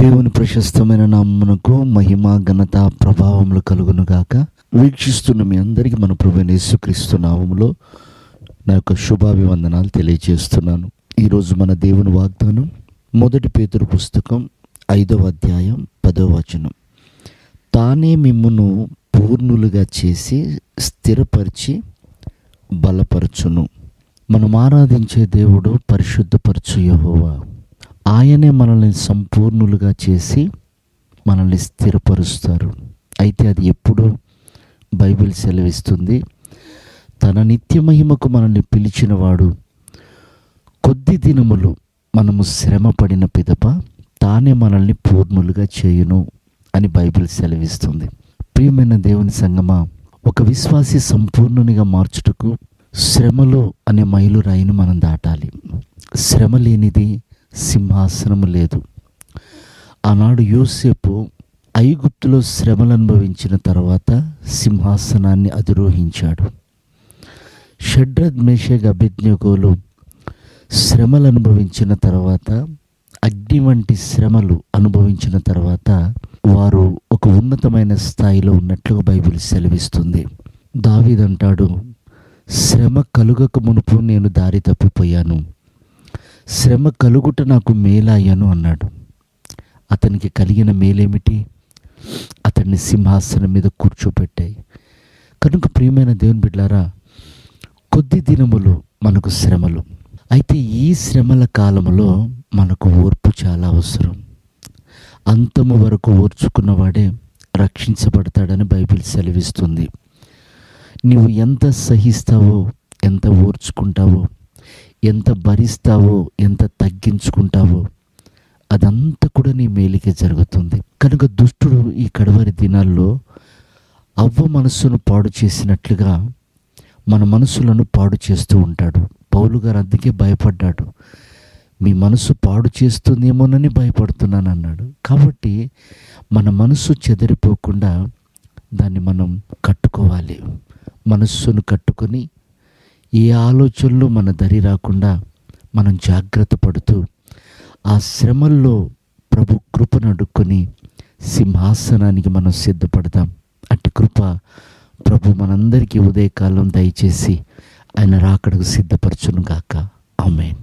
దేవుని ప్రశస్తమైన నామమునకు మహిమ ఘనత ప్రభావములు కలుగును గాక. వీక్షిస్తున్న మీ అందరికీ మన ప్రభువైన యేసుక్రీస్తు నామములో నా యొక్క శుభాభివందనాలు తెలియజేస్తున్నాను. ఈరోజు మన దేవుని వాగ్దానం 1 పేతురు పుస్తకం 5వ అధ్యాయం 10వ వచనం. తానే మిమ్మును పూర్ణులుగా చేసి స్థిరపరిచి బలపరచును. మనం ఆరాధించే దేవుడు పరిశుద్ధపరచు యెహోవా. ఆయనే మనల్ని సంపూర్ణులుగా చేసి మనల్ని స్థిరపరుస్తారు. అయితే అది ఎప్పుడు? బైబిల్ సెలవిస్తుంది, తన నిత్య మహిమకు మనల్ని పిలిచినవాడు కొద్ది దినములు మనము శ్రమ పడిన పిదప తానే మనల్ని పూర్ణులుగా చేయును అని బైబిల్ సెలవిస్తుంది. ప్రియమైన దేవుని సంగమా, ఒక విశ్వాసి సంపూర్ణునిగా మార్చుటకు శ్రమలో అనే మైలురాయిని మనం దాటాలి. శ్రమ లేనిది సింహాసనము లేదు. ఆనాడు యోసేపు ఐగుప్తులో శ్రమలు అనుభవించిన తర్వాత సింహాసనాన్ని అధిరోహించాడు. షడ్రక్ మేషక్ అబేద్నెగోలు శ్రమలు అనుభవించిన తర్వాత, అగ్ని వంటి శ్రమలు అనుభవించిన తర్వాత వారు ఒక ఉన్నతమైన స్థాయిలో ఉన్నట్లుగా బైబిల్ సెలవిస్తుంది. దావీదు అంటాడు, శ్రమ కలుగక మునుపు నేను దారి తప్పిపోయాను, శ్రమ కలుగుట నాకు మేలాయను అన్నాడు. అతనికి కలిగిన మేలేమిటి? అతన్ని సింహాసనం మీద కూర్చోపెట్టాయి. కనుక ప్రియమైన దేవుని బిడ్డలారా, కొద్ది దినములు మనకు శ్రమలు. అయితే ఈ శ్రమల కాలంలో మనకు ఓర్పు చాలా అవసరం. అంతము వరకు ఓర్చుకున్నవాడే రక్షించబడతాడని బైబిల్ సెలవిస్తుంది. నీవు ఎంత సహిస్తావో, ఎంత ఓర్చుకుంటావో, ఎంత భరిస్తావో, ఎంత తగ్గించుకుంటావో అదంతా కూడా నీ మేలుకే జరుగుతుంది. కనుక దుష్టుడు ఈ కడవరి దినాల్లో అవ్వ మనస్సును పాడు చేసినట్లుగా మన మనసులను పాడు చేస్తూ ఉంటాడు. పౌలు గారు అందుకే భయపడ్డాడు. మీ మనసు పాడు చేస్తుందేమోనని భయపడుతున్నాను అన్నాడు. కాబట్టి మన మనసు చెదిరిపోకుండా దాన్ని మనం కట్టుకోవాలి. మనస్సును కట్టుకొని ఏ ఆలోచనలు మన దరి రాకుండా మనం జాగ్రత్త పడుతూ ఆ శ్రమల్లో ప్రభు కృపను అడుక్కొని సింహాసనానికి మనం సిద్ధపడదాం. అట్టి కృప ప్రభు మనందరికీ ఉదయకాలం దయచేసి ఆయన రాకడకు సిద్ధపరచును గాక. ఆమేన్.